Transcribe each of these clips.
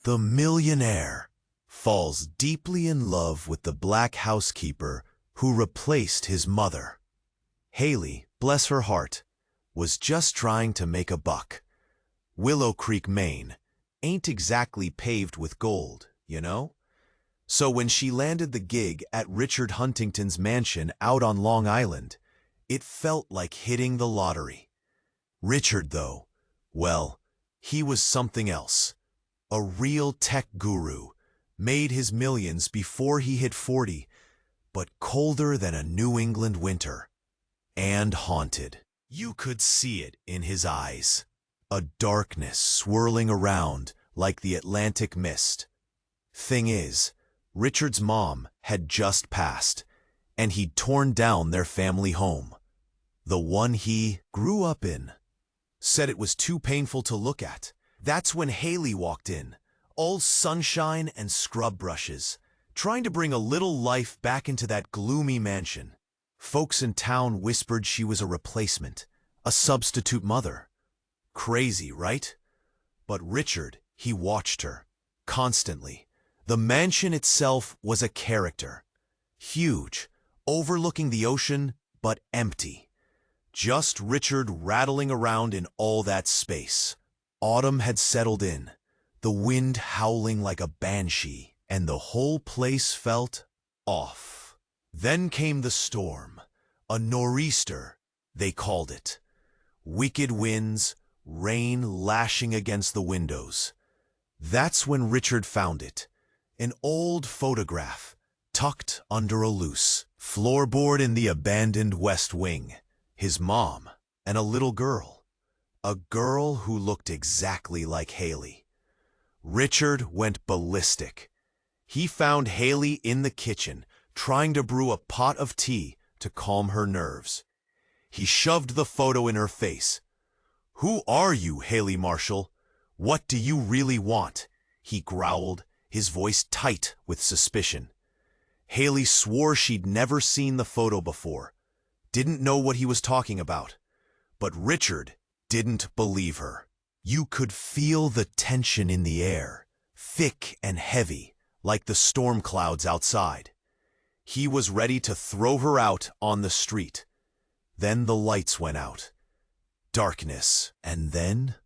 The millionaire falls deeply in love with the black housekeeper who replaced his mother. Hailey, bless her heart, was just trying to make a buck. Willow Creek, Maine, ain't exactly paved with gold, you know? So when she landed the gig at Richard Huntington's mansion out on Long Island, it felt like hitting the lottery. Richard, though, well, he was something else. A real tech guru, made his millions before he hit 40, but colder than a New England winter. And haunted. You could see it in his eyes. A darkness swirling around like the Atlantic mist. Thing is, Richard's mom had just passed, and he'd torn down their family home. The one he grew up in. Said it was too painful to look at. That's when Hailey walked in, all sunshine and scrub brushes, trying to bring a little life back into that gloomy mansion. Folks in town whispered she was a replacement, a substitute mother. Crazy, right? But Richard, he watched her, constantly. The mansion itself was a character. Huge, overlooking the ocean, but empty. Just Richard rattling around in all that space. Autumn had settled in, the wind howling like a banshee, and the whole place felt off. Then came the storm, a nor'easter, they called it. Wicked winds, rain lashing against the windows. That's when Richard found it, an old photograph, tucked under a loose floorboard in the abandoned West Wing. His mom and a little girl. A girl who looked exactly like Hailey. Richard went ballistic. He found Hailey in the kitchen, trying to brew a pot of tea to calm her nerves. He shoved the photo in her face. "Who are you, Hailey Marshall? What do you really want?" he growled, his voice tight with suspicion. Hailey swore she'd never seen the photo before, didn't know what he was talking about. But Richard didn't believe her. You could feel the tension in the air, thick and heavy, like the storm clouds outside. He was ready to throw her out on the street. Then the lights went out. Darkness, and then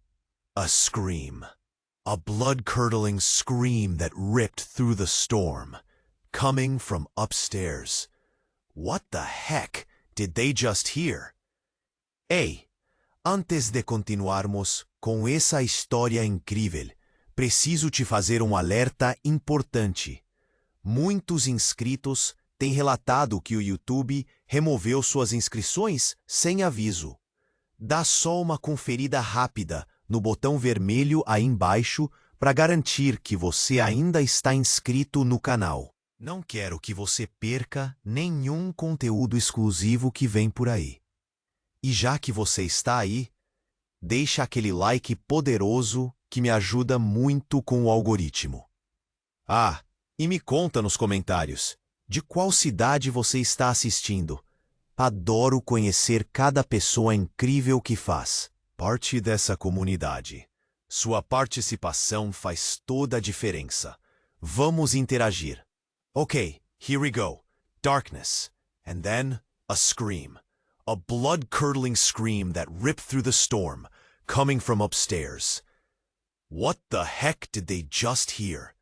a scream. A blood-curdling scream that ripped through the storm, coming from upstairs. What the heck did they just hear? Hey! Antes de continuarmos com essa história incrível, preciso te fazer alerta importante. Muitos inscritos têm relatado que o YouTube removeu suas inscrições sem aviso. Dá só uma conferida rápida no botão vermelho aí embaixo para garantir que você ainda está inscrito no canal. Não quero que você perca nenhum conteúdo exclusivo que vem por aí. E já que você está aí, deixa aquele like poderoso que me ajuda muito com o algoritmo. Ah, e me conta nos comentários, de qual cidade você está assistindo? Adoro conhecer cada pessoa incrível que faz parte dessa comunidade. Sua participação faz toda a diferença. Vamos interagir. Okay, here we go. Darkness, and then a scream. A blood-curdling scream that ripped through the storm, coming from upstairs. What the heck did they just hear?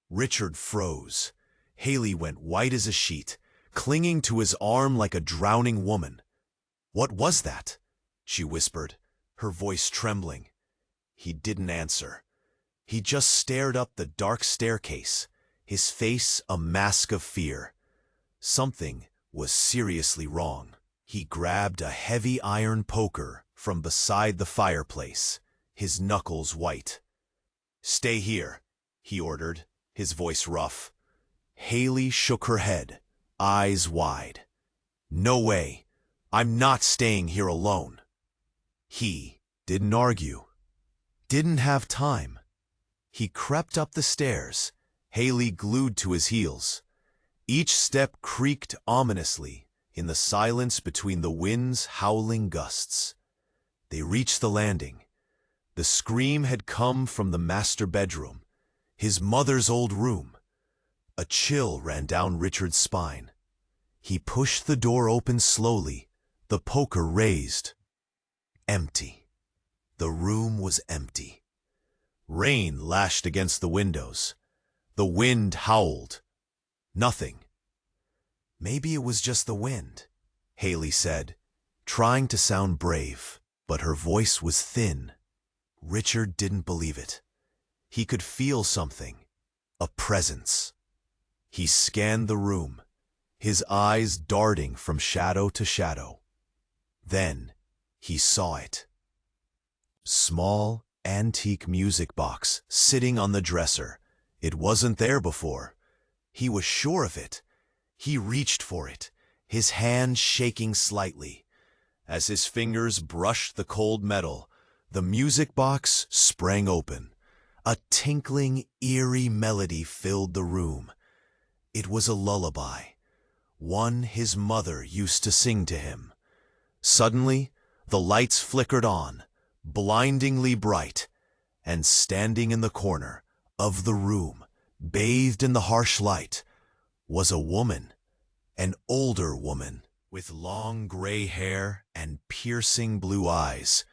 Richard froze. Hailey went white as a sheet, clinging to his arm like a drowning woman. "What was that?" she whispered, her voice trembling. He didn't answer. He just stared up the dark staircase, his face a mask of fear. Something was seriously wrong. He grabbed a heavy iron poker from beside the fireplace, his knuckles white. "Stay here," he ordered, his voice rough. Hailey shook her head, eyes wide. "No way. I'm not staying here alone." He didn't argue. Didn't have time. He crept up the stairs, Hailey glued to his heels. Each step creaked ominously in the silence between the wind's howling gusts. They reached the landing. The scream had come from the master bedroom. His mother's old room. A chill ran down Richard's spine. He pushed the door open slowly, the poker raised. Empty. The room was empty. Rain lashed against the windows. The wind howled. Nothing. Maybe it was just the wind, Hailey said, trying to sound brave, but her voice was thin. Richard didn't believe it. He could feel something, a presence. He scanned the room, his eyes darting from shadow to shadow. Then he saw it. Small, antique music box sitting on the dresser. It wasn't there before. He was sure of it. He reached for it, his hand shaking slightly. As his fingers brushed the cold metal, the music box sprang open. A tinkling, eerie melody filled the room. It was a lullaby, one his mother used to sing to him. Suddenly, the lights flickered on, blindingly bright, and standing in the corner of the room, bathed in the harsh light, was a woman, an older woman, with long gray hair and piercing blue eyes.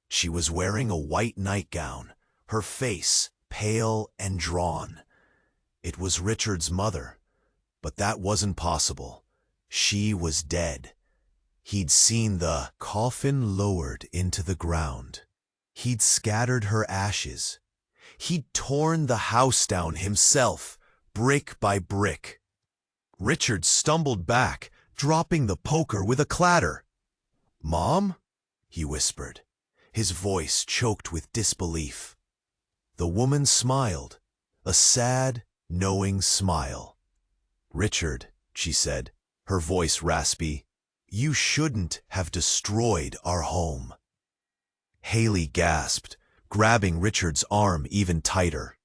She was wearing a white nightgown, her face pale and drawn. It was Richard's mother, but that wasn't possible. She was dead. He'd seen the coffin lowered into the ground. He'd scattered her ashes. He'd torn the house down himself, brick by brick. Richard stumbled back, dropping the poker with a clatter. "Mom?" he whispered, his voice choked with disbelief. The woman smiled, a sad, knowing smile. "Richard," she said, her voice raspy, "you shouldn't have destroyed our home." Hailey gasped, grabbing Richard's arm even tighter.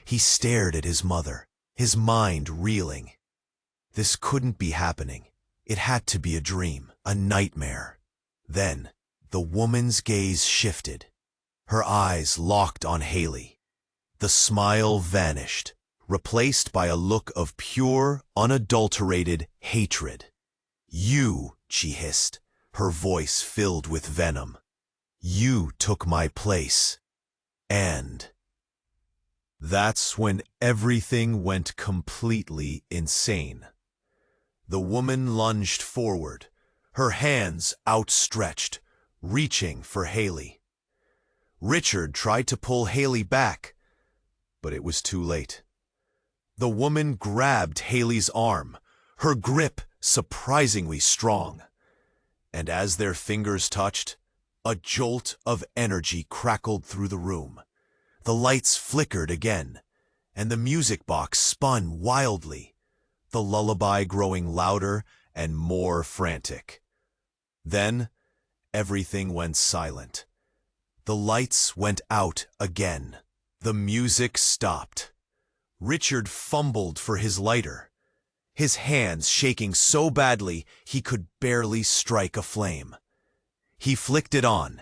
He stared at his mother, his mind reeling. This couldn't be happening. It had to be a dream, a nightmare. Then, the woman's gaze shifted. Her eyes locked on Hailey. The smile vanished, replaced by a look of pure, unadulterated hatred. "You," she hissed, her voice filled with venom. "You took my place. And..." That's when everything went completely insane. The woman lunged forward, her hands outstretched, reaching for Hailey. Richard tried to pull Hailey back, but it was too late. The woman grabbed Hailey's arm, her grip surprisingly strong. And as their fingers touched, a jolt of energy crackled through the room. The lights flickered again, and the music box spun wildly, the lullaby growing louder and more frantic. Then, everything went silent. The lights went out again. The music stopped. Richard fumbled for his lighter, his hands shaking so badly he could barely strike a flame. He flicked it on.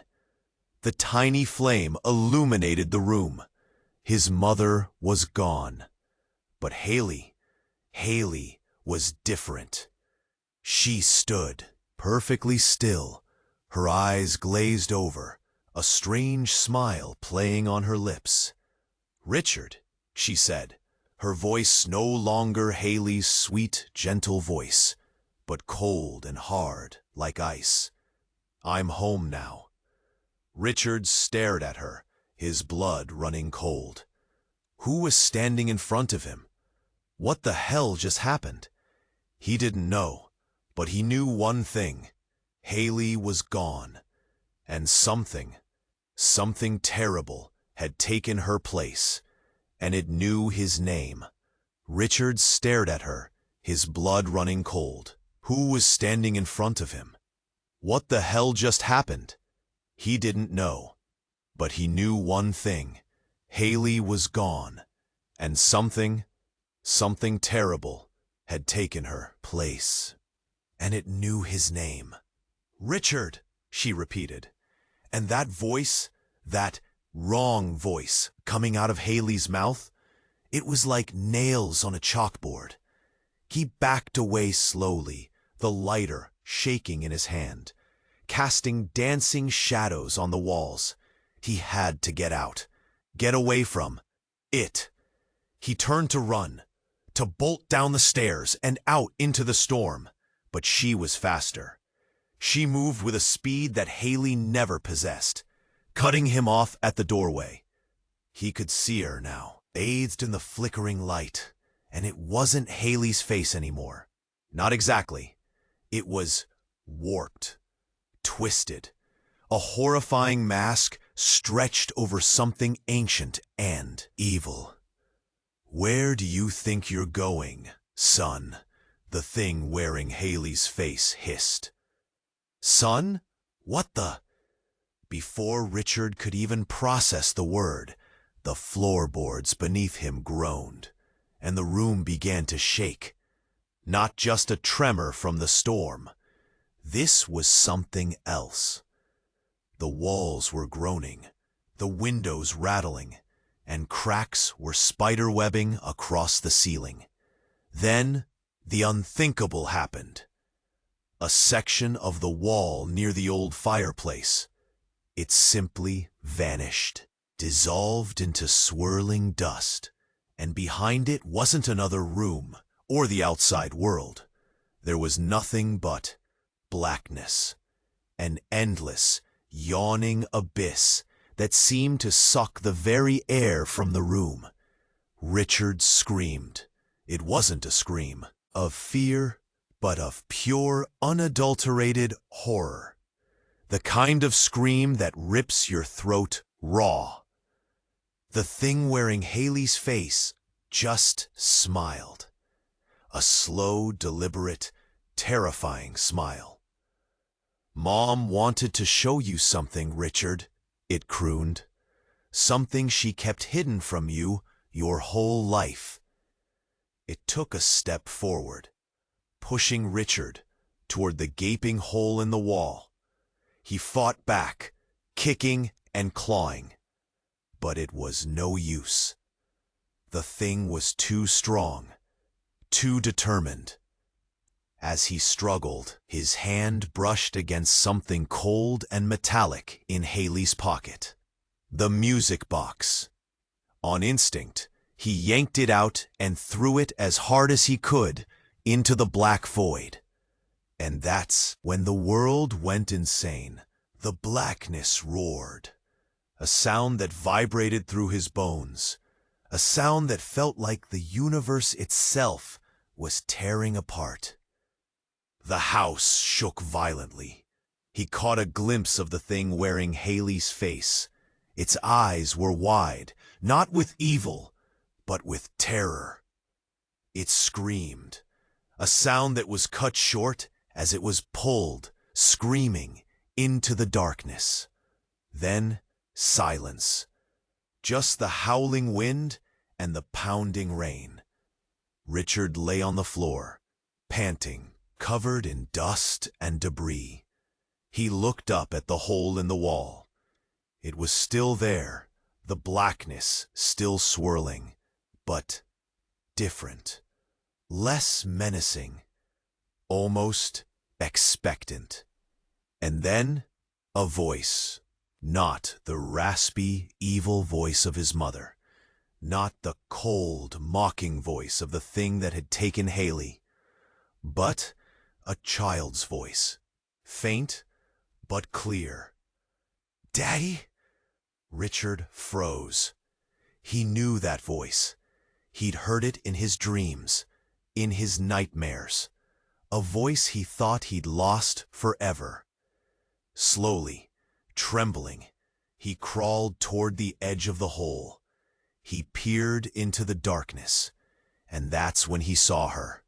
The tiny flame illuminated the room. His mother was gone. But Hailey was different. She stood, perfectly still, her eyes glazed over, a strange smile playing on her lips. "Richard," she said, her voice no longer Hailey's sweet, gentle voice, but cold and hard like ice. "I'm home now." Richard stared at her, his blood running cold. Who was standing in front of him? What the hell just happened? He didn't know, but he knew one thing. Hailey was gone, and something terrible had taken her place, and it knew his name. Richard stared at her, his blood running cold. Who was standing in front of him? What the hell just happened? He didn't know, but he knew one thing. Hailey was gone, and something terrible had taken her place. And it knew his name. "Richard," she repeated. And that voice, that wrong voice coming out of Hailey's mouth, It was like nails on a chalkboard. He backed away slowly, the lighter shaking in his hand, casting dancing shadows on the walls. He had to get out, get away from it. He turned to run, to bolt down the stairs and out into the storm. But she was faster. She moved with a speed that Hailey never possessed, cutting him off at the doorway. He could see her now, bathed in the flickering light, and it wasn't Hailey's face anymore. Not exactly. It was warped, twisted, a horrifying mask stretched over something ancient and evil. "Where do you think you're going, son?" the thing wearing Hailey's face hissed. "Son? What the?" Before Richard could even process the word, the floorboards beneath him groaned, and the room began to shake. Not just a tremor from the storm. This was something else. The walls were groaning, the windows rattling, and cracks were spiderwebbing across the ceiling. Then the unthinkable happened. A section of the wall near the old fireplace. It simply vanished, dissolved into swirling dust, and behind it wasn't another room or the outside world. There was nothing but blackness, an endless, yawning abyss that seemed to suck the very air from the room. Richard screamed. It wasn't a scream of fear, but of pure, unadulterated horror. The kind of scream that rips your throat raw. The thing wearing Hailey's face just smiled. A slow, deliberate, terrifying smile. "Mom wanted to show you something, Richard," it crooned. "Something she kept hidden from you your whole life." It took a step forward, pushing Richard toward the gaping hole in the wall. He fought back, kicking and clawing. But it was no use. The thing was too strong, too determined. As he struggled, his hand brushed against something cold and metallic in Hailey's pocket. The music box. On instinct, he yanked it out and threw it as hard as he could into the black void. And that's when the world went insane. The blackness roared. A sound that vibrated through his bones. A sound that felt like the universe itself was tearing apart. The house shook violently. He caught a glimpse of the thing wearing Hailey's face. Its eyes were wide, not with evil, but with terror. It screamed, a sound that was cut short as it was pulled, screaming, into the darkness. Then silence. Just the howling wind and the pounding rain. Richard lay on the floor, panting, covered in dust and debris. He looked up at the hole in the wall. It was still there, the blackness still swirling, but different, less menacing, almost expectant. And then a voice, not the raspy, evil voice of his mother, not the cold, mocking voice of the thing that had taken Hailey, but a child's voice, faint but clear. "Daddy?" Richard froze. He knew that voice. He'd heard it in his dreams, in his nightmares. A voice he thought he'd lost forever. Slowly, trembling, he crawled toward the edge of the hole. He peered into the darkness, and that's when he saw her.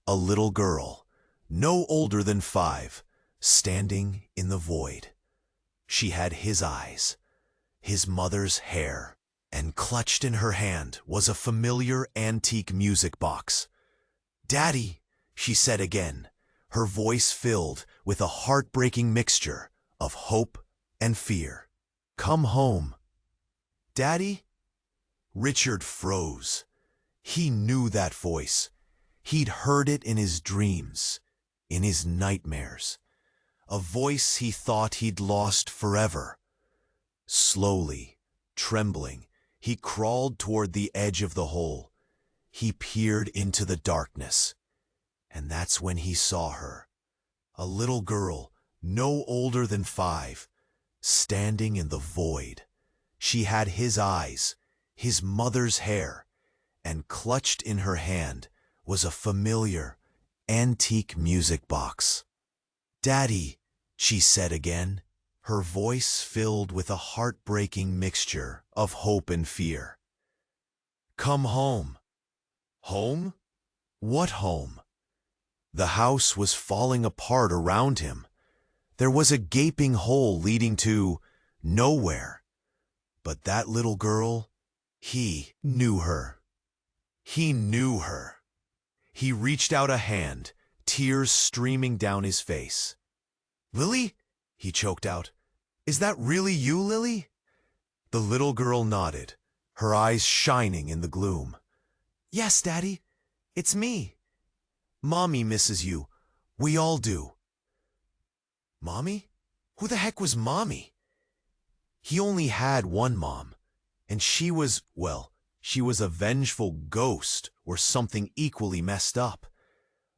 A little girl, no older than 5, standing in the void. She had his eyes, his mother's hair, and clutched in her hand was a familiar antique music box. "Daddy," she said again, her voice filled with a heartbreaking mixture of hope and fear. "Come home." "Daddy?" Richard froze. He knew that voice. He'd heard it in his dreams, in his nightmares. A voice he thought he'd lost forever. Slowly, trembling, he crawled toward the edge of the hole. He peered into the darkness. And that's when he saw her. A little girl, no older than 5, standing in the void. She had his eyes, his mother's hair, and clutched in her hand was a familiar, antique music box. "Daddy," she said again, her voice filled with a heartbreaking mixture of hope and fear. "Come home." Home? What home? The house was falling apart around him. There was a gaping hole leading to nowhere. But that little girl, he knew her. He knew her. He reached out a hand, tears streaming down his face. "Lily?" he choked out. "Is that really you, Lily?" The little girl nodded, her eyes shining in the gloom. "Yes, Daddy, it's me. Mommy misses you. We all do." Mommy? Who the heck was Mommy? He only had one mom, and she was, well, she was a vengeful ghost or something equally messed up.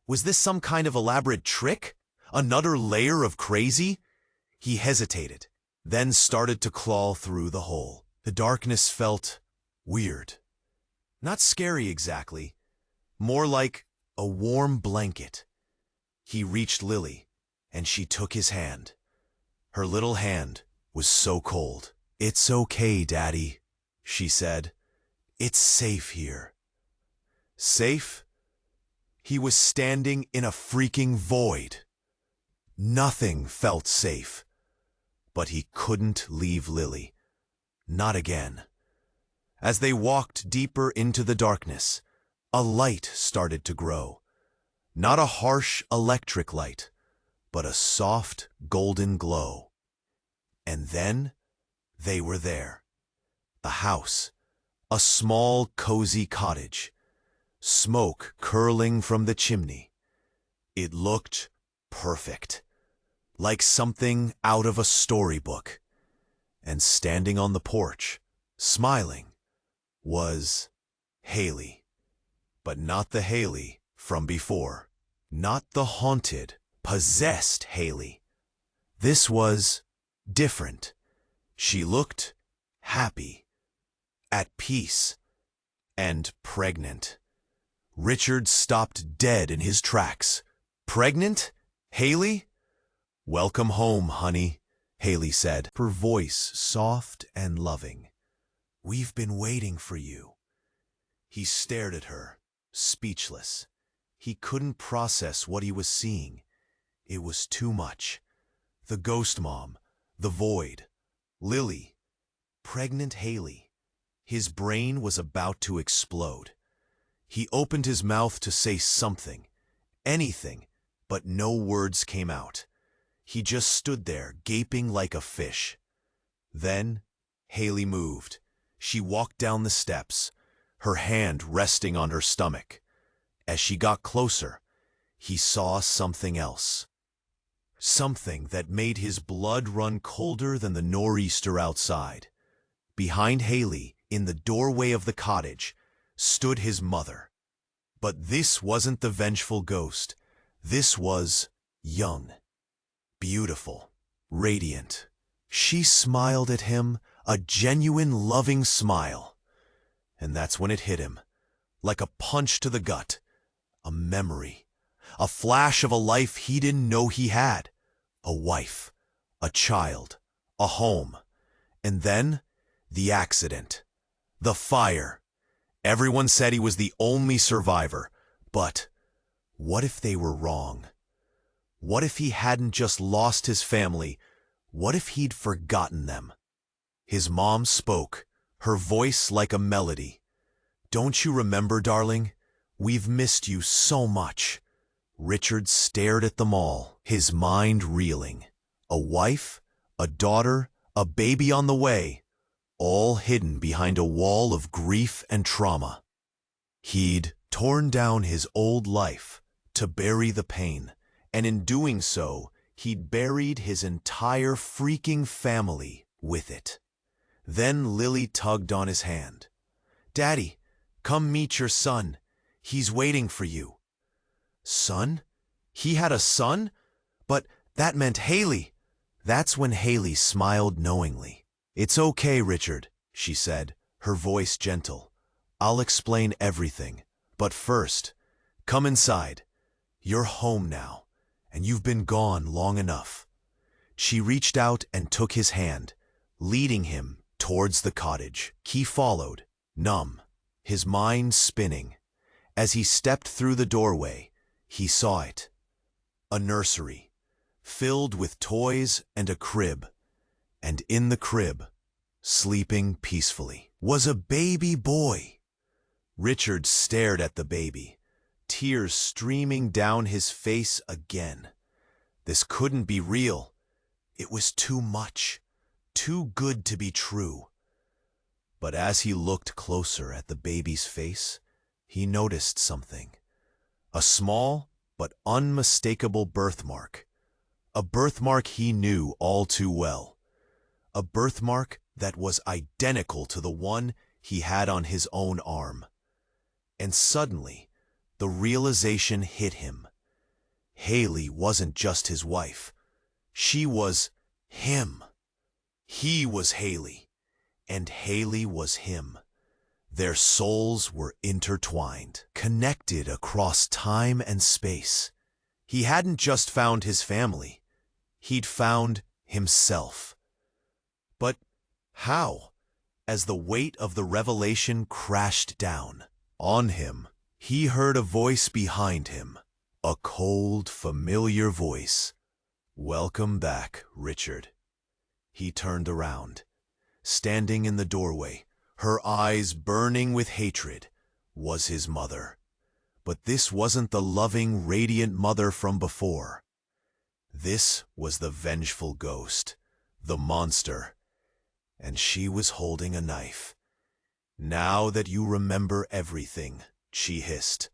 Was this some kind of elaborate trick? Another layer of crazy? He hesitated, then started to claw through the hole. The darkness felt weird. Not scary exactly, more like a warm blanket. He reached Lily, and she took his hand. Her little hand was so cold. "It's okay, Daddy," she said. "It's safe here." Safe? He was standing in a freaking void. Nothing felt safe. But he couldn't leave Lily. Not again. As they walked deeper into the darkness, a light started to grow. Not a harsh electric light, but a soft golden glow. And then they were there. The house, a small cozy cottage, smoke curling from the chimney. It looked perfect, like something out of a storybook. And standing on the porch, smiling, was Hailey. But not the Hailey from before. Not the haunted, possessed Hailey. This was different. She looked happy, at peace, and pregnant. Richard stopped dead in his tracks. "Pregnant? Hailey?" "Welcome home, honey," Hailey said, her voice soft and loving. "We've been waiting for you." He stared at her, speechless. He couldn't process what he was seeing. It was too much. The ghost mom, the void, Lily, pregnant Hailey. His brain was about to explode. He opened his mouth to say something, anything, but no words came out. He just stood there, gaping like a fish. Then Hailey moved. She walked down the steps, her hand resting on her stomach. As she got closer, he saw something else. Something that made his blood run colder than the nor'easter outside. Behind Hailey, in the doorway of the cottage, stood his mother. But this wasn't the vengeful ghost. This was young, beautiful, radiant. She smiled at him, a genuine loving smile. And that's when it hit him, like a punch to the gut. A memory, a flash of a life he didn't know he had. A wife, a child, a home. And then, the accident. The fire. Everyone said he was the only survivor. But what if they were wrong? What if he hadn't just lost his family? What if he'd forgotten them? His mom spoke, her voice like a melody. "Don't you remember, darling? We've missed you so much." Richard stared at them all, his mind reeling. A wife, a daughter, a baby on the way, all hidden behind a wall of grief and trauma. He'd torn down his old life to bury the pain, and in doing so, he'd buried his entire freaking family with it. Then Lily tugged on his hand. "Daddy, come meet your son. He's waiting for you." Son? He had a son? But that meant Hailey. That's when Hailey smiled knowingly. "It's okay, Richard," she said, her voice gentle. "I'll explain everything. But first, come inside. You're home now, and you've been gone long enough." She reached out and took his hand, leading him towards the cottage. He followed, numb, his mind spinning. As he stepped through the doorway, he saw it. A nursery, filled with toys and a crib. And in the crib, sleeping peacefully, was a baby boy. Richard stared at the baby, tears streaming down his face again. This couldn't be real. It was too much, too good to be true. But as he looked closer at the baby's face, he noticed something. A small but unmistakable birthmark. A birthmark he knew all too well. A birthmark that was identical to the one he had on his own arm. And suddenly, the realization hit him. Hailey wasn't just his wife. She was him. He was Hailey, and Hailey was him. Their souls were intertwined, connected across time and space. He hadn't just found his family. He'd found himself. But how? As the weight of the revelation crashed down on him, he heard a voice behind him, a cold, familiar voice. "Welcome back, Richard." He turned around. Standing in the doorway, her eyes burning with hatred, was his mother. But this wasn't the loving, radiant mother from before. This was the vengeful ghost, the monster, and she was holding a knife. "Now that you remember everything," she hissed,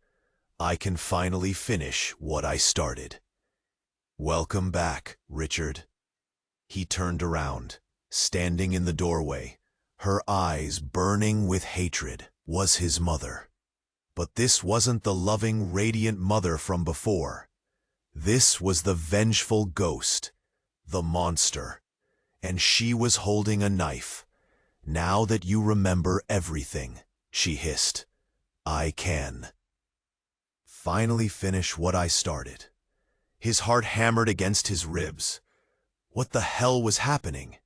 "I can finally finish what I started." "Welcome back, Richard." He turned around, standing in the doorway, her eyes burning with hatred, was his mother. But this wasn't the loving, radiant mother from before. This was the vengeful ghost, the monster, and she was holding a knife. "Now that you remember everything," she hissed, "I can finally finish what I started." His heart hammered against his ribs. What the hell was happening?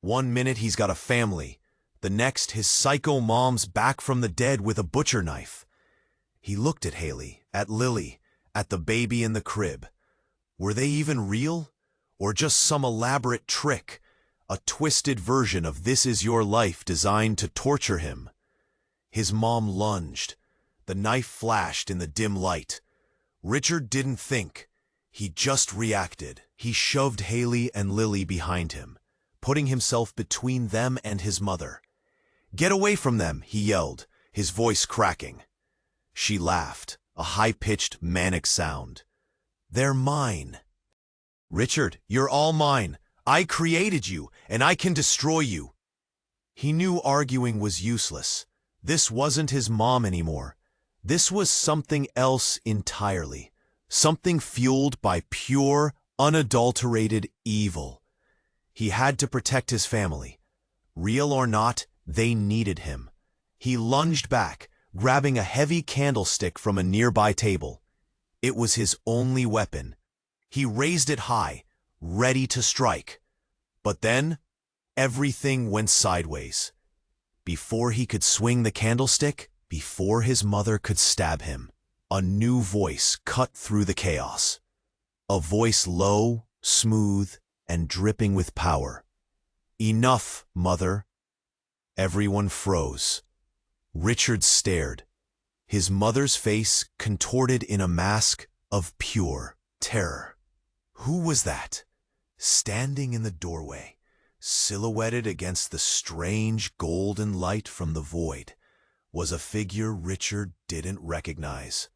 One minute he's got a family, the next his psycho mom's back from the dead with a butcher knife. He looked at Hailey, at Lily, at the baby in the crib. Were they even real? Or just some elaborate trick? A twisted version of This Is Your Life designed to torture him? His mom lunged. The knife flashed in the dim light. Richard didn't think. He just reacted. He shoved Hailey and Lily behind him, putting himself between them and his mother. "Get away from them," he yelled, his voice cracking. She laughed, a high-pitched, manic sound. "They're mine." "Richard, you're all mine. I created you, and I can destroy you." He knew arguing was useless. This wasn't his mom anymore. This was something else entirely. Something fueled by pure, unadulterated evil. He had to protect his family. Real or not, they needed him. He lunged back, grabbing a heavy candlestick from a nearby table. It was his only weapon. He raised it high, ready to strike. But then, everything went sideways. Before he could swing the candlestick, before his mother could stab him, a new voice cut through the chaos. A voice low, smooth, and dripping with power. "Enough, Mother." Everyone froze. Richard stared, his mother's face contorted in a mask of pure terror. Who was that? Standing in the doorway, silhouetted against the strange golden light from the void, was a figure Richard didn't recognize.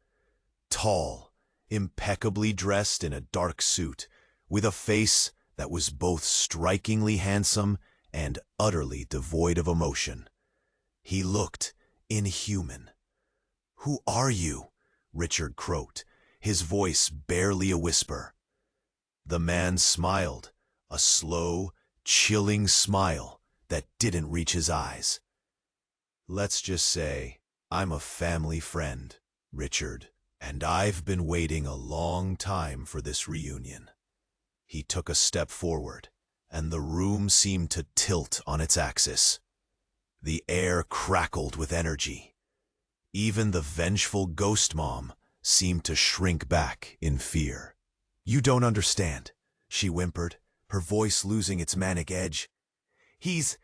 Tall, impeccably dressed in a dark suit, with a face that was both strikingly handsome and utterly devoid of emotion. He looked inhuman. "Who are you?" Richard croaked, his voice barely a whisper. The man smiled, a slow, chilling smile that didn't reach his eyes. "Let's just say I'm a family friend, Richard, and I've been waiting a long time for this reunion." He took a step forward, and the room seemed to tilt on its axis. The air crackled with energy. Even the vengeful ghost mom seemed to shrink back in fear. "You don't understand," she whimpered, her voice losing its manic edge. He's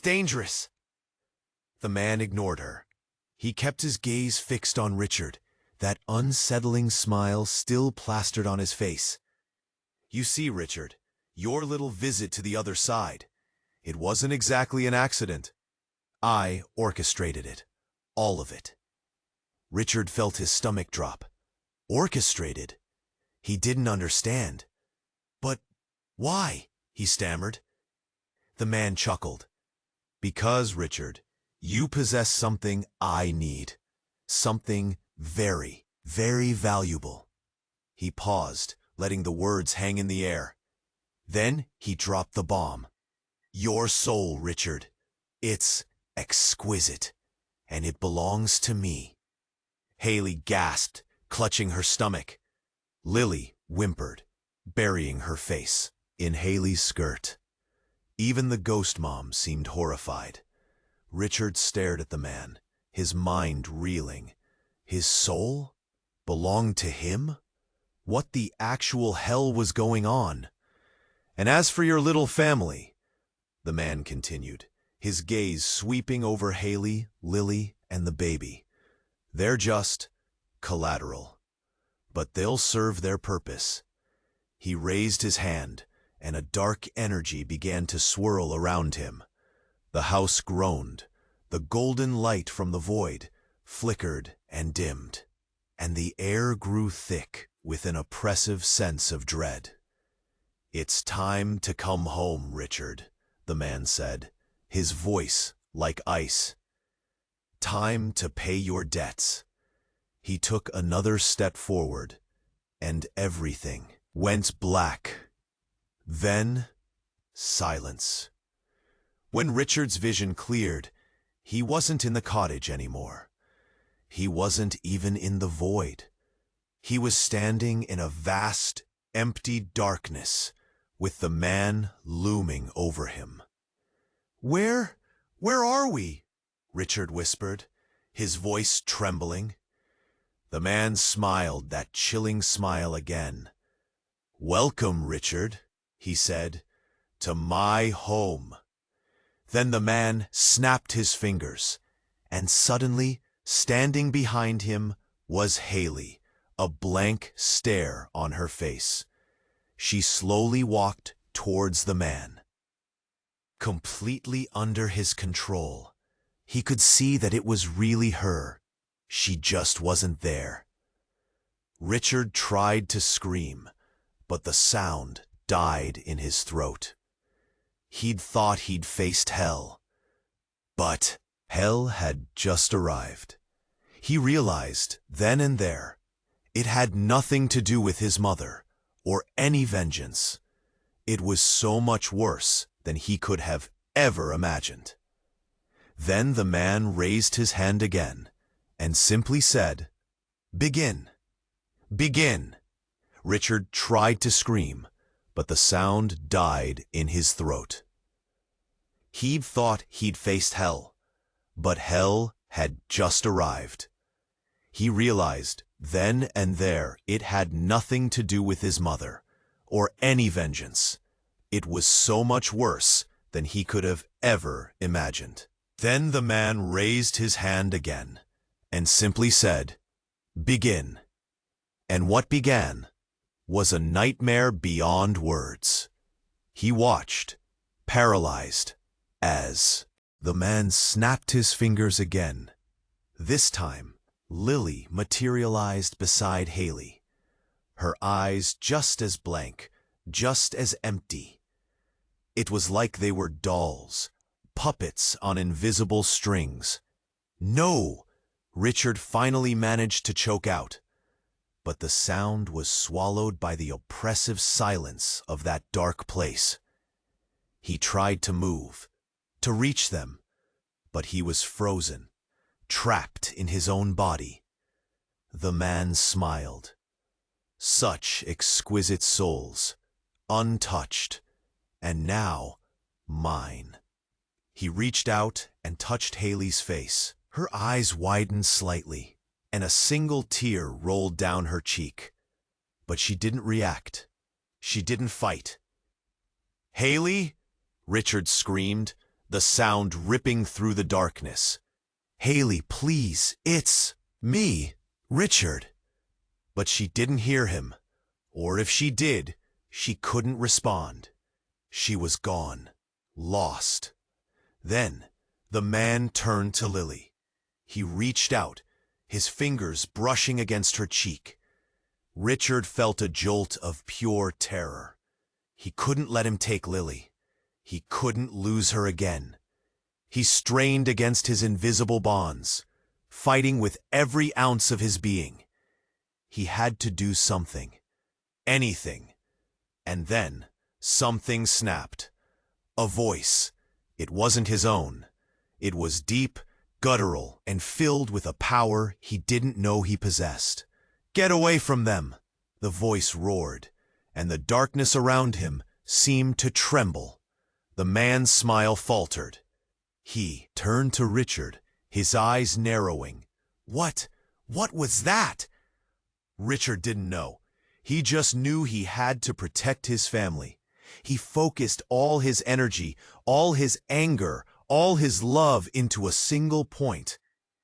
dangerous." The man ignored her. He kept his gaze fixed on Richard, that unsettling smile still plastered on his face. "You see, Richard, your little visit to the other side, it wasn't exactly an accident. I orchestrated it. All of it." Richard felt his stomach drop. Orchestrated? He didn't understand. "But why?" he stammered. The man chuckled. "Because, Richard, you possess something I need. Something very, very valuable." He paused, letting the words hang in the air. Then he dropped the bomb. "Your soul, Richard. It's exquisite, and it belongs to me." Hailey gasped, clutching her stomach. Lily whimpered, burying her face in Hailey's skirt. Even the ghost mom seemed horrified. Richard stared at the man, his mind reeling. His soul belonged to him? What the actual hell was going on? "And as for your little family," the man continued, his gaze sweeping over Hailey, Lily, and the baby, "they're just collateral. But they'll serve their purpose." He raised his hand, and a dark energy began to swirl around him. The house groaned. The golden light from the void flickered and dimmed, and the air grew thick with an oppressive sense of dread. "It's time to come home, Richard," the man said, his voice like ice. "Time to pay your debts." He took another step forward, and everything went black. Then, silence. When Richard's vision cleared, he wasn't in the cottage anymore. He wasn't even in the void. He was standing in a vast, empty darkness, with the man looming over him. Where are we?" Richard whispered, his voice trembling. The man smiled that chilling smile again. "Welcome, Richard," he said, "to my home." Then the man snapped his fingers, and suddenly, standing behind him, was Hailey, a blank stare on her face. She slowly walked towards the man. Completely under his control, he could see that it was really her. She just wasn't there. Richard tried to scream, but the sound died in his throat. He'd thought he'd faced hell, but hell had just arrived. He realized then and there it had nothing to do with his mother or any vengeance. It was so much worse than he could have ever imagined. Then the man raised his hand again and simply said, "Begin. Begin." Richard tried to scream, but the sound died in his throat. He'd thought he'd faced hell, but hell had just arrived. He realized then and there it had nothing to do with his mother or any vengeance. It was so much worse than he could have ever imagined. Then the man raised his hand again and simply said, "Begin." And what began was a nightmare beyond words. He watched, paralyzed, as the man snapped his fingers again This time, Lily materialized beside Hailey, her eyes just as blank, just as empty. It was like they were dolls, puppets on invisible strings. "No!" Richard finally managed to choke out. But the sound was swallowed by the oppressive silence of that dark place. He tried to move, to reach them, but he was frozen, trapped in his own body. The man smiled. Such exquisite souls, untouched, and now mine. He reached out and touched Hailey's face. Her eyes widened slightly, and a single tear rolled down her cheek. But she didn't react. She didn't fight. "Hailey!" Richard screamed, the sound ripping through the darkness. "Hailey, please, it's me, Richard." But she didn't hear him, or if she did, she couldn't respond. She was gone, lost. Then the man turned to Lily. He reached out, his fingers brushing against her cheek. Richard felt a jolt of pure terror. He couldn't let him take Lily. He couldn't lose her again. He strained against his invisible bonds, fighting with every ounce of his being. He had to do something, anything. And then something snapped. A voice. It wasn't his own. It was deep, guttural, and filled with a power he didn't know he possessed. "Get away from them!" the voice roared, and the darkness around him seemed to tremble. The man's smile faltered. He turned to Richard, his eyes narrowing. What was that?" Richard didn't know. He just knew he had to protect his family. He focused all his energy, all his anger, all his love into a single point.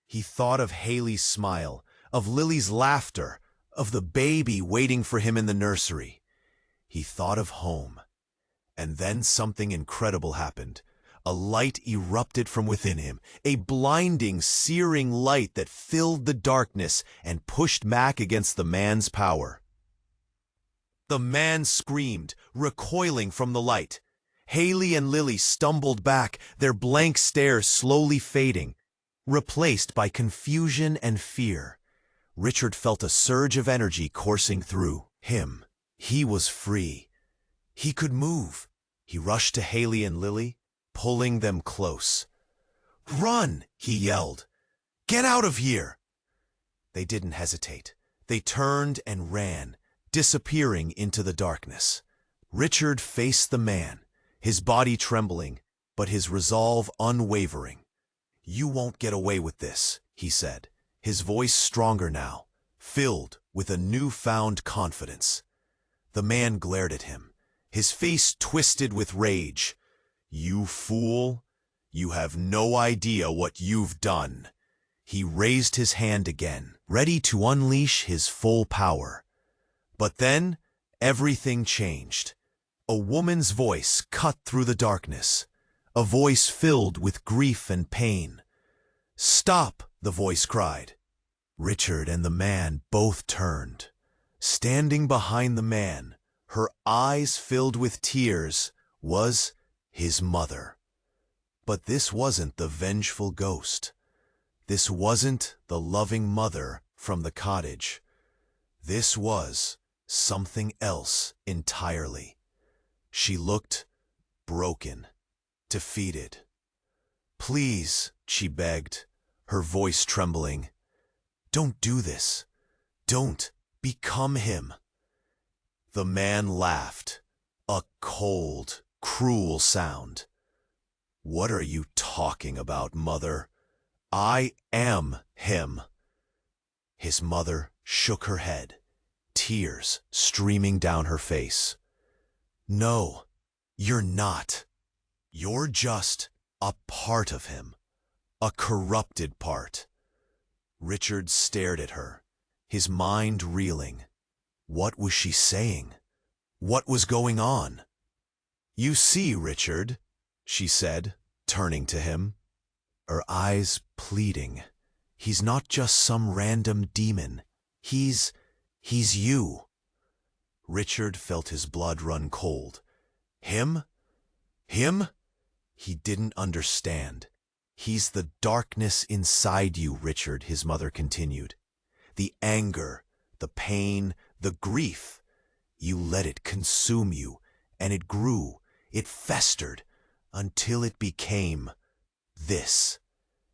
He thought of Hailey's smile, of Lily's laughter, of the baby waiting for him in the nursery. He thought of home. And then something incredible happened. A light erupted from within him, a blinding, searing light that filled the darkness and pushed back against the man's power. The man screamed, recoiling from the light. Hailey and Lily stumbled back, their blank stares slowly fading, replaced by confusion and fear. Richard felt a surge of energy coursing through him. He was free. He could move. He rushed to Hailey and Lily, pulling them close. "Run!" he yelled. "Get out of here!" They didn't hesitate. They turned and ran, disappearing into the darkness. Richard faced the man, his body trembling, but his resolve unwavering. "You won't get away with this," he said, his voice stronger now, filled with a newfound confidence. The man glared at him, his face twisted with rage. "You fool! You have no idea what you've done." He raised his hand again, ready to unleash his full power. But then everything changed. A woman's voice cut through the darkness, a voice filled with grief and pain. "Stop!" the voice cried. Richard and the man both turned. Standing behind the man, her eyes filled with tears, was his mother. But this wasn't the vengeful ghost. This wasn't the loving mother from the cottage. This was something else entirely. She looked broken, defeated. "Please," she begged, her voice trembling. "Don't do this. Don't become him." The man laughed, a cold, cruel sound. "What are you talking about, Mother? I am him." His mother shook her head, tears streaming down her face. "No, you're not. You're just a part of him, a corrupted part." Richard stared at her, his mind reeling. What was she saying? What was going on? "You see, Richard," she said, turning to him, her eyes pleading, He's not just some random demon. He's you. Richard felt his blood run cold. Him? Him? He didn't understand. He's the darkness inside you, Richard, his mother continued. The anger, the pain, the grief. You let it consume you, and it grew, it festered, until it became this.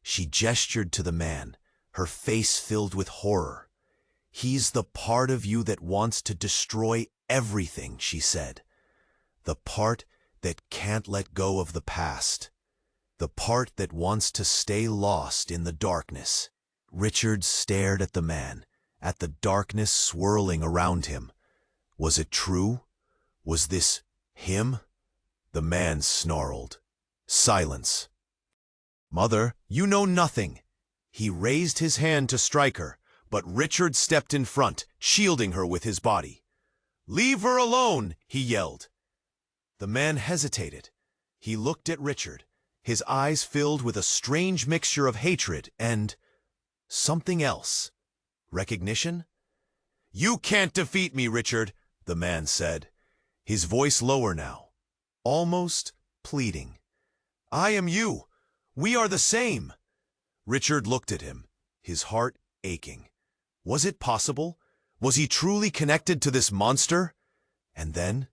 She gestured to the man, her face filled with horror. He's the part of you that wants to destroy everything, she said. The part that can't let go of the past. The part that wants to stay lost in the darkness. Richard stared at the man, at the darkness swirling around him. Was it true? Was this him? The man snarled. Silence. Mother, you know nothing. He raised his hand to strike her, but Richard stepped in front, shielding her with his body. Leave her alone, he yelled. The man hesitated. He looked at Richard, his eyes filled with a strange mixture of hatred and something else. Recognition? You can't defeat me, Richard, the man said, his voice lower now, almost pleading. I am you. We are the same. Richard looked at him, his heart aching. Was it possible? Was he truly connected to this monster? And then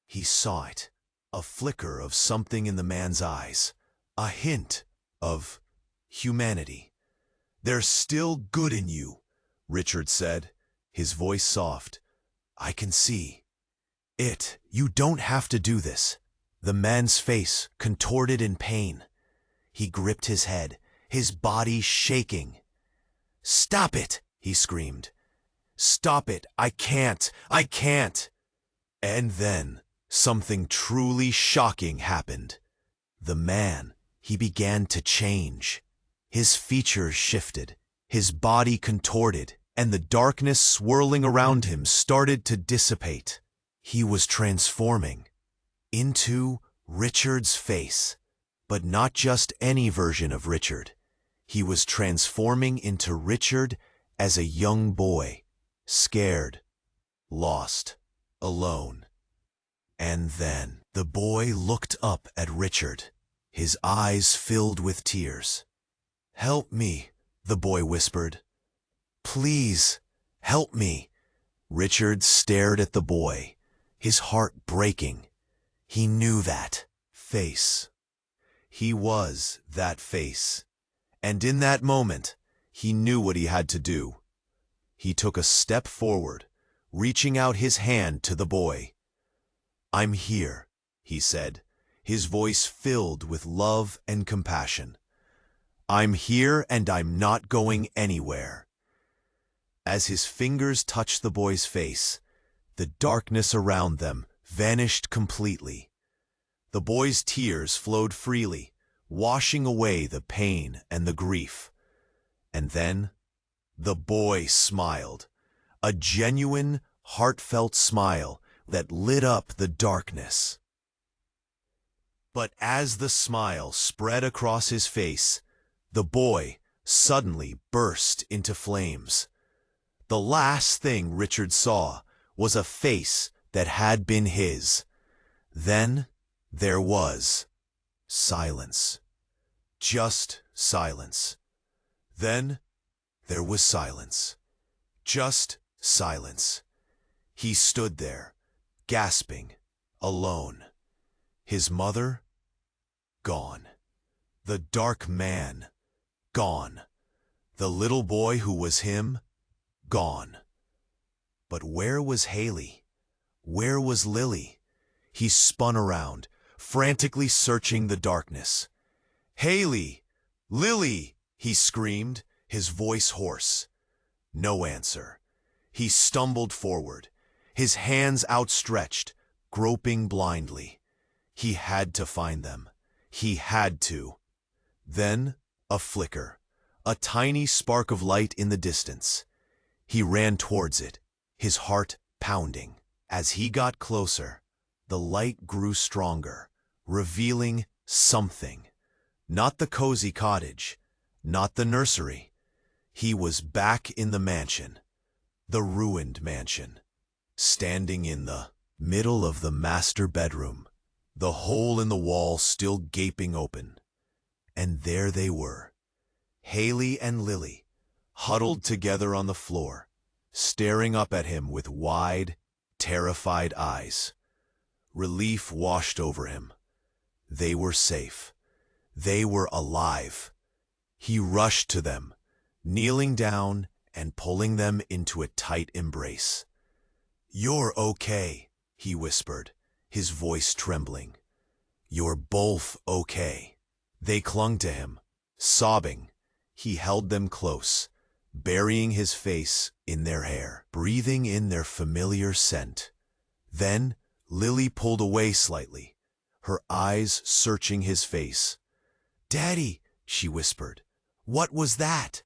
he saw it, a flicker of something in the man's eyes, a hint of humanity. There's still good in you, Richard said, his voice soft. I can see it. You don't have to do this. The man's face contorted in pain. He gripped his head, his body shaking. Stop it, he screamed. Stop it, I can't. And then something truly shocking happened. The man, he began to change. His features shifted, his body contorted, and the darkness swirling around him started to dissipate. He was transforming into Richard's face, but not just any version of Richard. He was transforming into Richard as a young boy, scared, lost, alone. And then the boy looked up at Richard, his eyes filled with tears. Help me, the boy whispered. Please, help me. Richard stared at the boy, his heart breaking. He knew that face. He was that face. And in that moment, he knew what he had to do. He took a step forward, reaching out his hand to the boy. I'm here, he said, his voice filled with love and compassion. I'm here and I'm not going anywhere. As his fingers touched the boy's face, the darkness around them vanished completely. The boy's tears flowed freely, washing away the pain and the grief. And then the boy smiled, a genuine, heartfelt smile that lit up the darkness. But as the smile spread across his face, the boy suddenly burst into flames. The last thing Richard saw was a face that had been his. Then there was silence. Just silence. Then there was silence. Just silence. He stood there, gasping, alone. His mother, gone. The dark man, gone. The little boy who was him, gone. But where was Hailey? Where was Lily? He spun around, frantically searching the darkness. Hailey! Lily! He screamed, his voice hoarse. No answer. He stumbled forward, his hands outstretched, groping blindly. He had to find them. He had to. Then a flicker, a tiny spark of light in the distance. He ran towards it, his heart pounding. As he got closer, the light grew stronger, revealing something. Not the cozy cottage, not the nursery. He was back in the mansion, the ruined mansion, standing in the middle of the master bedroom, the hole in the wall still gaping open. And there they were, Hailey and Lily, huddled together on the floor, staring up at him with wide, terrified eyes. Relief washed over him. They were safe. They were alive. He rushed to them, kneeling down and pulling them into a tight embrace. "You're okay," he whispered, his voice trembling. "You're both okay." They clung to him, sobbing. He held them close, burying his face in their hair, breathing in their familiar scent. Then Lily pulled away slightly, her eyes searching his face. "Daddy," she whispered, "what was that?"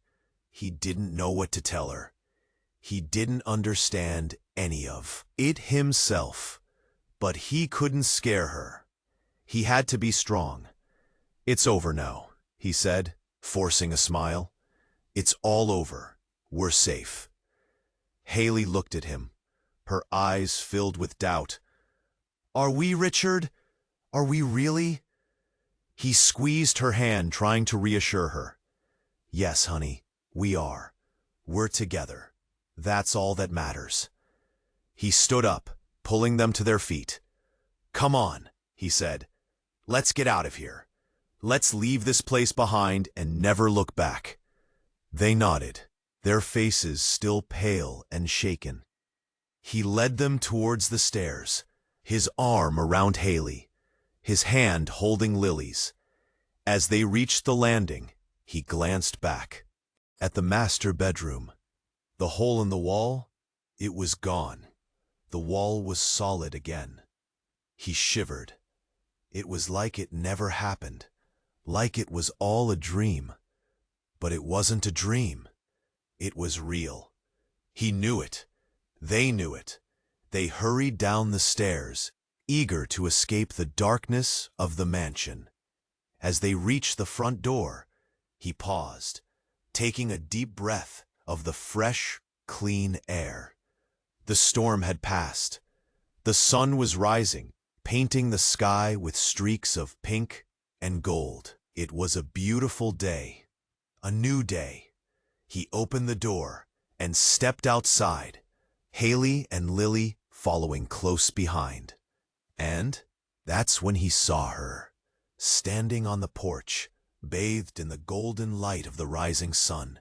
He didn't know what to tell her. He didn't understand any of it himself, but he couldn't scare her. He had to be strong. "It's over now," he said, forcing a smile. "It's all over. We're safe." Hailey looked at him, her eyes filled with doubt. "Are we, Richard? Are we really?" He squeezed her hand, trying to reassure her. "Yes, honey, we are. We're together. That's all that matters." He stood up, pulling them to their feet. "Come on," he said. "Let's get out of here. Let's leave this place behind and never look back." They nodded, their faces still pale and shaken. He led them towards the stairs, his arm around Hailey, his hand holding Lily's. As they reached the landing, he glanced back. At the master bedroom, the hole in the wall, it was gone. The wall was solid again. He shivered. It was like it never happened, like it was all a dream. But it wasn't a dream. It was real. He knew it. They knew it. They hurried down the stairs, eager to escape the darkness of the mansion. As they reached the front door, he paused, taking a deep breath of the fresh, clean air. The storm had passed. The sun was rising, painting the sky with streaks of pink and gold. It was a beautiful day, a new day. He opened the door and stepped outside, Hailey and Lily following close behind. And that's when he saw her, standing on the porch, bathed in the golden light of the rising sun,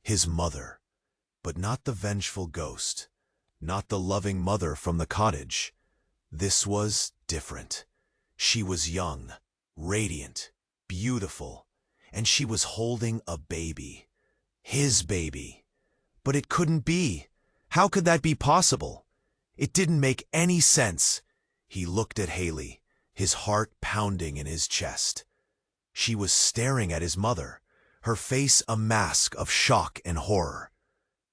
his mother. But not the vengeful ghost, not the loving mother from the cottage. This was different. She was young, radiant, beautiful, and she was holding a baby. His baby. But it couldn't be. How could that be possible? It didn't make any sense. He looked at Hailey, his heart pounding in his chest. She was staring at his mother, her face a mask of shock and horror.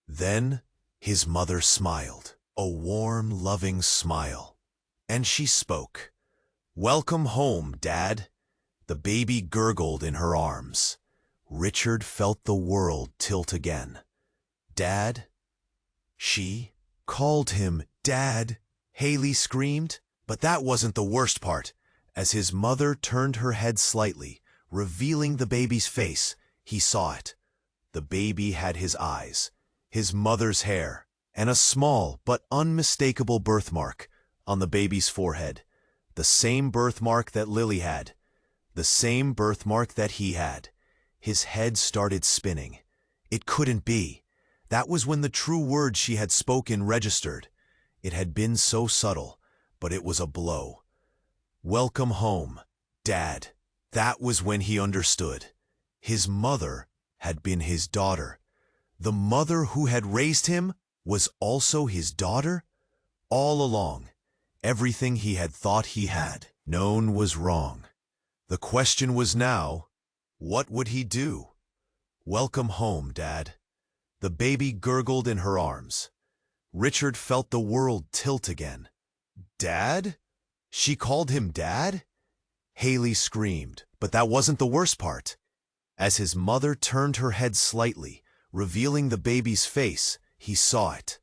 Then his mother smiled, a warm, loving smile. And she spoke. "Welcome home, Dad." The baby gurgled in her arms. Richard felt the world tilt again. "Dad?" She called him Dad, Hailey screamed. But that wasn't the worst part. As his mother turned her head slightly, revealing the baby's face, he saw it. The baby had his eyes, his mother's hair, and a small but unmistakable birthmark on the baby's forehead. The same birthmark that Lily had. The same birthmark that he had. His head started spinning. It couldn't be. That was when the true words she had spoken registered. It had been so subtle, but it was a blow. "Welcome home, Dad." That was when he understood. His mother had been his daughter. The mother who had raised him was also his daughter? All along, everything he had thought he had known was wrong. The question was now, what would he do? "Welcome home, Dad." The baby gurgled in her arms. Richard felt the world tilt again. "Dad?" She called him Dad? Hailey screamed, but that wasn't the worst part. As his mother turned her head slightly, revealing the baby's face, he saw it.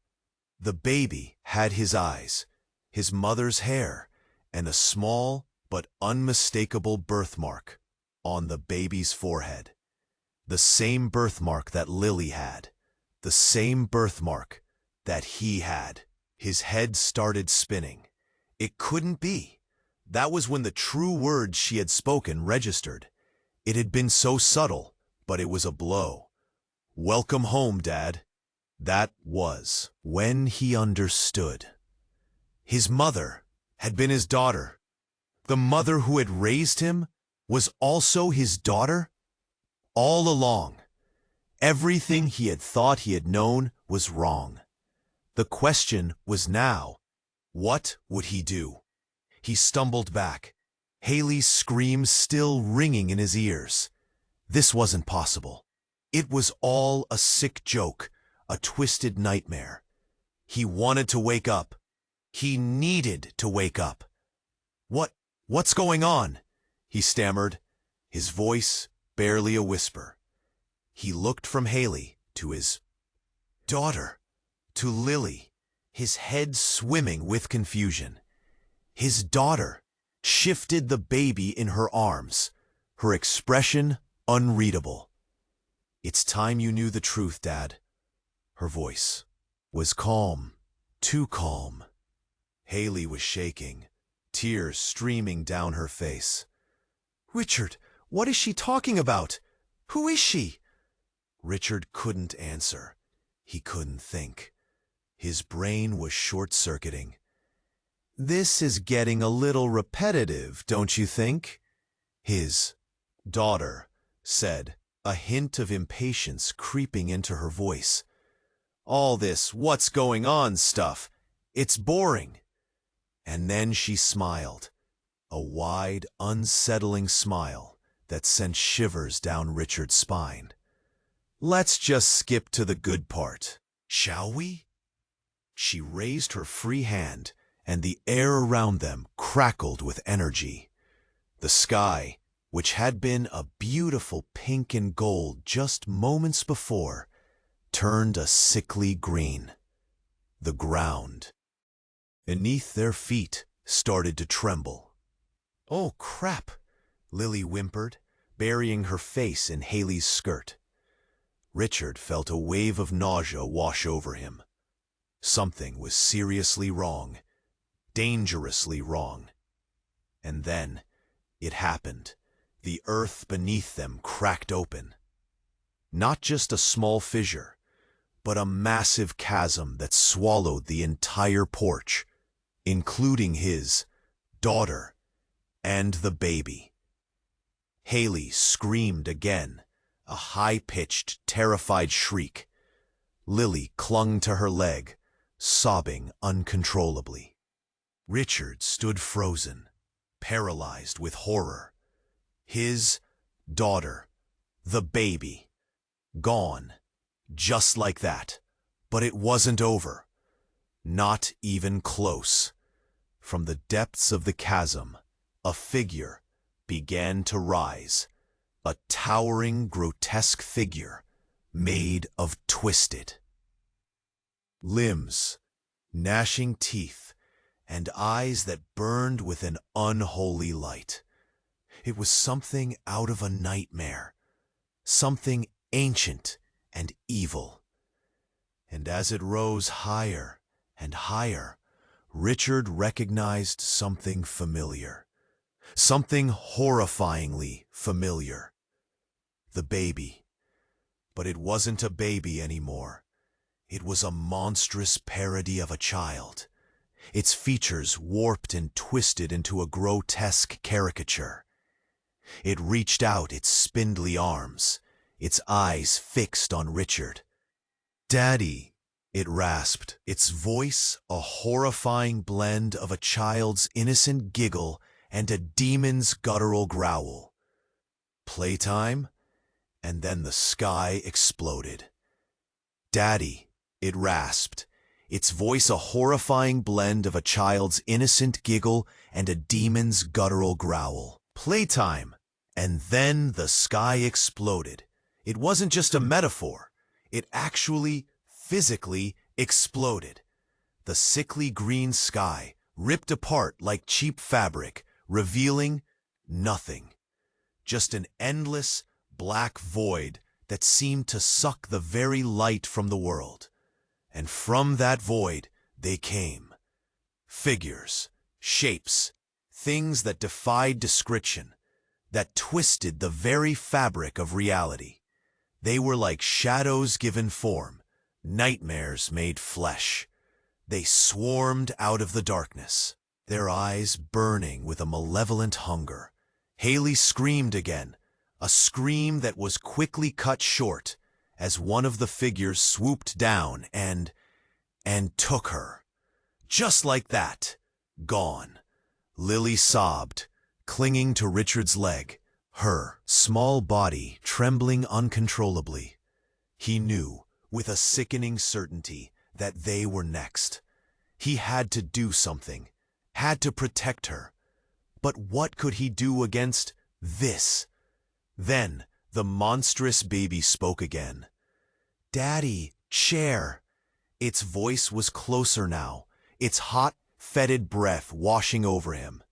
The baby had his eyes, his mother's hair, and a small but unmistakable birthmark on the baby's forehead. The same birthmark that Lily had. The same birthmark that he had. His head started spinning. It couldn't be. That was when the true words she had spoken registered. It had been so subtle, but it was a blow. "Welcome home, Dad." That was when he understood. His mother had been his daughter. The mother who had raised him was also his daughter? All along, everything he had thought he had known was wrong. The question was now, what would he do? He stumbled back, Hailey's scream still ringing in his ears. This wasn't possible. It was all a sick joke, a twisted nightmare. He wanted to wake up. He needed to wake up. What's going on?" he stammered, his voice barely a whisper. He looked from Hailey to his daughter, to Lily, his head swimming with confusion. His daughter shifted the baby in her arms, her expression unreadable. "It's time you knew the truth, Dad." Her voice was calm, too calm. Hailey was shaking, tears streaming down her face. "Richard, what is she talking about? Who is she?" Richard couldn't answer. He couldn't think. His brain was short-circuiting. "This is getting a little repetitive, don't you think?" his daughter said, a hint of impatience creeping into her voice. "All this what's going on stuff, it's boring." And then she smiled, a wide, unsettling smile that sent shivers down Richard's spine. "Let's just skip to the good part, shall we?" She raised her free hand, and the air around them crackled with energy. The sky, which had been a beautiful pink and gold just moments before, turned a sickly green. The ground beneath their feet started to tremble. "Oh, crap," Lily whimpered, burying her face in Hailey's skirt. Richard felt a wave of nausea wash over him. Something was seriously wrong, dangerously wrong. And then it happened. The earth beneath them cracked open. Not just a small fissure, but a massive chasm that swallowed the entire porch, including his daughter and the baby. Hailey screamed again, a high-pitched, terrified shriek. Lily clung to her leg, sobbing uncontrollably. Richard stood frozen, paralyzed with horror. His daughter, the baby, gone, just like that. But it wasn't over. Not even close. From the depths of the chasm, a figure began to rise. A towering, grotesque figure made of twisted limbs, gnashing teeth, and eyes that burned with an unholy light. It was something out of a nightmare, something ancient and evil. And as it rose higher and higher, Richard recognized something familiar, something horrifyingly familiar. The baby. But it wasn't a baby anymore. It was a monstrous parody of a child, its features warped and twisted into a grotesque caricature. It reached out its spindly arms, its eyes fixed on Richard. "Daddy," it rasped, its voice a horrifying blend of a child's innocent giggle and a demon's guttural growl. "Playtime?" And then the sky exploded. "Daddy," it rasped, its voice a horrifying blend of a child's innocent giggle and a demon's guttural growl. "Playtime!" And then the sky exploded. It wasn't just a metaphor. It actually, physically exploded. The sickly green sky ripped apart like cheap fabric, revealing nothing. Just an endless, black void that seemed to suck the very light from the world. And from that void, they came. Figures, shapes, things that defied description, that twisted the very fabric of reality. They were like shadows given form, nightmares made flesh. They swarmed out of the darkness, their eyes burning with a malevolent hunger. Hailey screamed again, a scream that was quickly cut short as one of the figures swooped down and took her. Just like that, gone. Lily sobbed, clinging to Richard's leg, her small body trembling uncontrollably. He knew, with a sickening certainty, that they were next. He had to do something, had to protect her. But what could he do against this? Then the monstrous baby spoke again. "Daddy, chair." Its voice was closer now, its hot, fetid breath washing over him.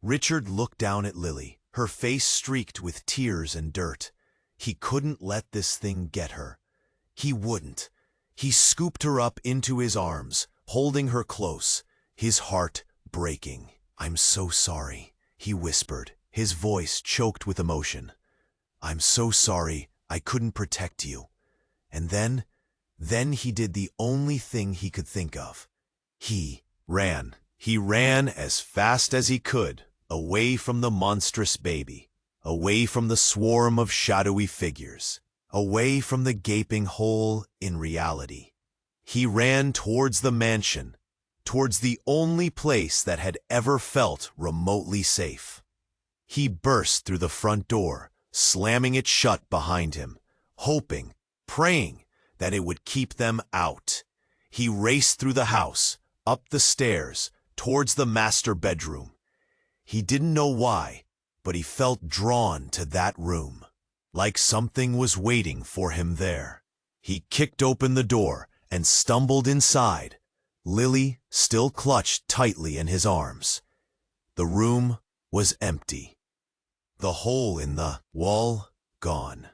Richard looked down at Lily, her face streaked with tears and dirt. He couldn't let this thing get her. He wouldn't. He scooped her up into his arms, holding her close, his heart breaking. "I'm so sorry," he whispered, his voice choked with emotion. "I'm so sorry I couldn't protect you." And then he did the only thing he could think of. He ran. He ran as fast as he could, away from the monstrous baby, away from the swarm of shadowy figures, away from the gaping hole in reality. He ran towards the mansion, towards the only place that had ever felt remotely safe. He burst through the front door, slamming it shut behind him, hoping, praying that it would keep them out. He raced through the house, up the stairs, towards the master bedroom. He didn't know why, but he felt drawn to that room, like something was waiting for him there. He kicked open the door and stumbled inside, Lily still clutched tightly in his arms. The room was empty. The hole in the wall gone.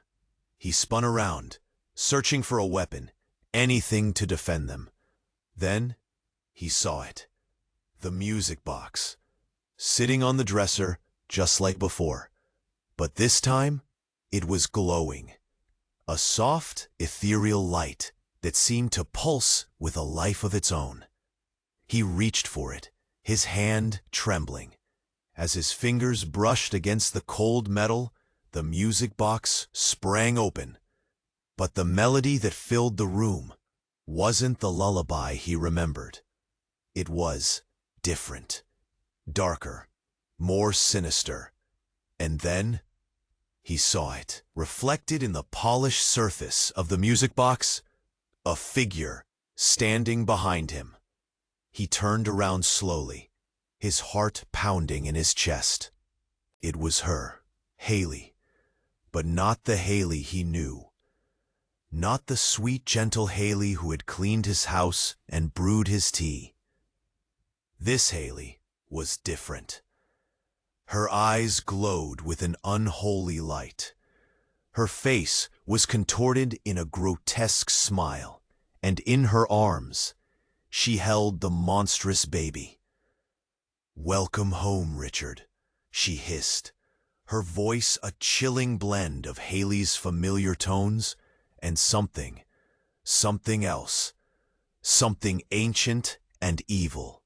He spun around, searching for a weapon, anything to defend them. Then he saw it. The music box, sitting on the dresser just like before. But this time, it was glowing. A soft, ethereal light that seemed to pulse with a life of its own. He reached for it, his hand trembling. As his fingers brushed against the cold metal, the music box sprang open. But the melody that filled the room wasn't the lullaby he remembered. It was different, darker, more sinister. And then he saw it, reflected in the polished surface of the music box, a figure standing behind him. He turned around slowly, his heart pounding in his chest. It was her, Hailey, but not the Hailey he knew. Not the sweet, gentle Hailey who had cleaned his house and brewed his tea. This Hailey was different. Her eyes glowed with an unholy light. Her face was contorted in a grotesque smile, and in her arms she held the monstrous baby. "Welcome home, Richard," she hissed, her voice a chilling blend of Hailey's familiar tones and something else, something ancient and evil.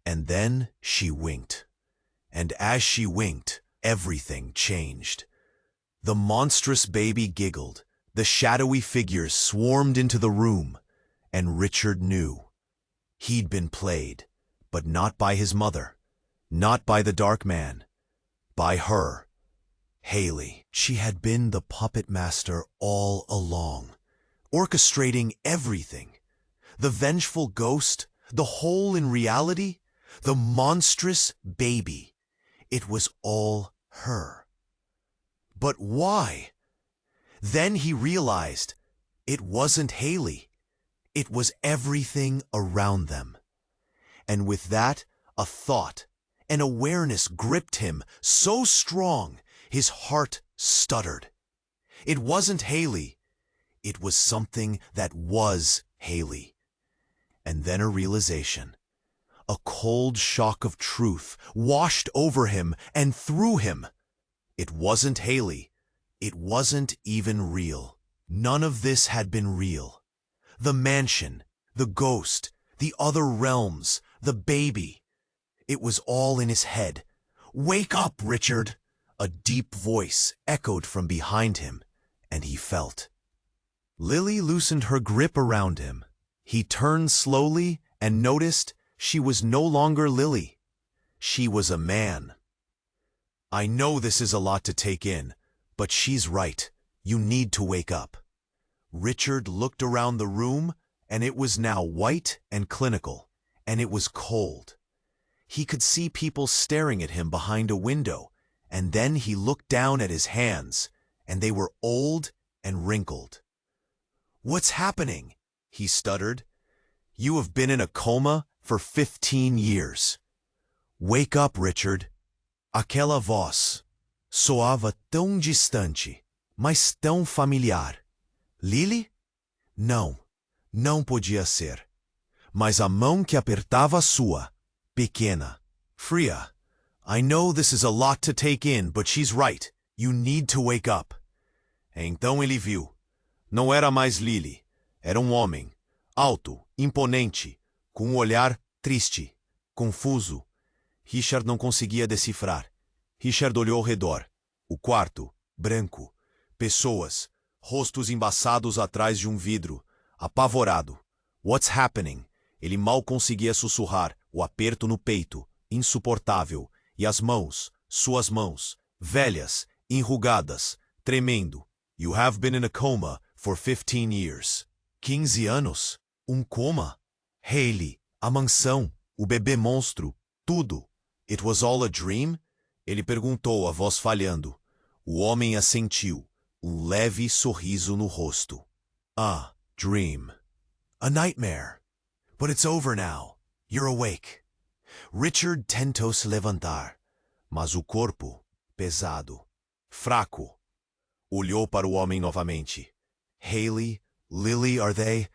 And then she winked. And as she winked, everything changed. The monstrous baby giggled, the shadowy figures swarmed into the room, and Richard knew. He'd been played, but not by his mother, not by the dark man, by her, Hailey. She had been the puppet master all along, orchestrating everything. The vengeful ghost, the hole in reality, the monstrous baby. It was all her. But why? Then he realized It wasn't Hailey. It was everything around them. And with that, a thought, an awareness gripped him so strong, his heart stuttered. It wasn't Hailey. It was something that was Hailey. And then a realization. A cold shock of truth washed over him and through him. It wasn't Hailey. It wasn't even real. None of this had been real. The mansion, the ghost, the other realms, the baby. It was all in his head. "Wake up, Richard!" A deep voice echoed from behind him, and he felt. Lily loosened her grip around him. He turned slowly and noticed she was no longer Lily. She was a man. "I know this is a lot to take in, but she's right. You need to wake up." Richard looked around the room, and it was now white and clinical, and it was cold. He could see people staring at him behind a window, and then he looked down at his hands, and they were old and wrinkled. "What's happening?" he stuttered. "You have been in a coma for 15 years. Wake up, Richard." Aquela voz soava tão distante, mas tão familiar. Lily? Não, não podia ser. Mas a mão que apertava a sua, pequena, fria. "I know this is a lot to take in, but she's right. You need to wake up." Então ele viu. Não era mais Lily. Era um homem, alto, imponente, com um olhar triste, confuso. Richard não conseguia decifrar. Richard olhou ao redor. O quarto, branco. Pessoas, rostos embaçados atrás de um vidro, apavorado. "What's happening?" Ele mal conseguia sussurrar, o aperto no peito, insuportável, e as mãos, suas mãos, velhas, enrugadas, tremendo. "You have been in a coma for 15 years. 15 anos? Coma? Hailey, a mansão, o bebê monstro, tudo. It was all a dream?" Ele perguntou, a voz falhando. O homem assentiu, leve sorriso no rosto. "Ah, dream. A nightmare. But it's over now. You're awake." Richard tentou se levantar, mas o corpo, pesado, fraco, olhou para o homem novamente. "Hailey, Lily, are they?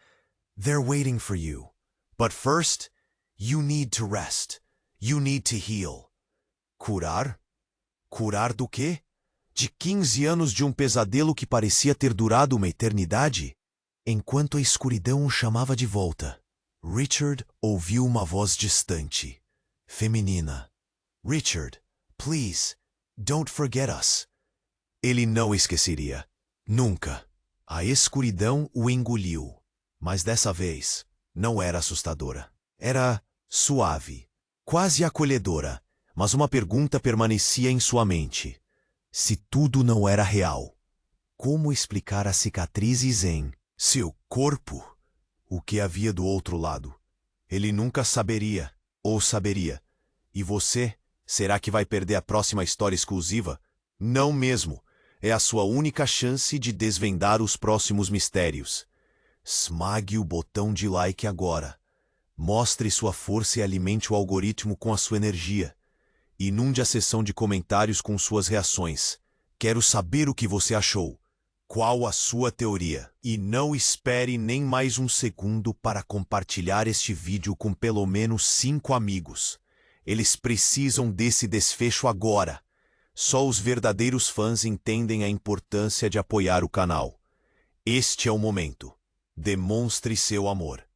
They're waiting for you. But first, you need to rest. You need to heal." Curar? Curar do quê? De 15 anos de um pesadelo que parecia ter durado uma eternidade? Enquanto a escuridão o chamava de volta, Richard ouviu uma voz distante, feminina. "Richard, please, don't forget us." Ele não esqueceria. Nunca. A escuridão o engoliu. Mas dessa vez, não era assustadora. Era suave, quase acolhedora, mas uma pergunta permanecia em sua mente. Se tudo não era real, como explicar as cicatrizes em seu corpo? O que havia do outro lado? Ele nunca saberia, ou saberia. E você, será que vai perder a próxima história exclusiva? Não mesmo. É a sua única chance de desvendar os próximos mistérios. Esmague o botão de like agora. Mostre sua força e alimente o algoritmo com a sua energia. Inunde a seção de comentários com suas reações. Quero saber o que você achou. Qual a sua teoria? E não espere nem mais um segundo para compartilhar este vídeo com pelo menos 5 amigos. Eles precisam desse desfecho agora. Só os verdadeiros fãs entendem a importância de apoiar o canal. Este é o momento. Demonstre seu amor.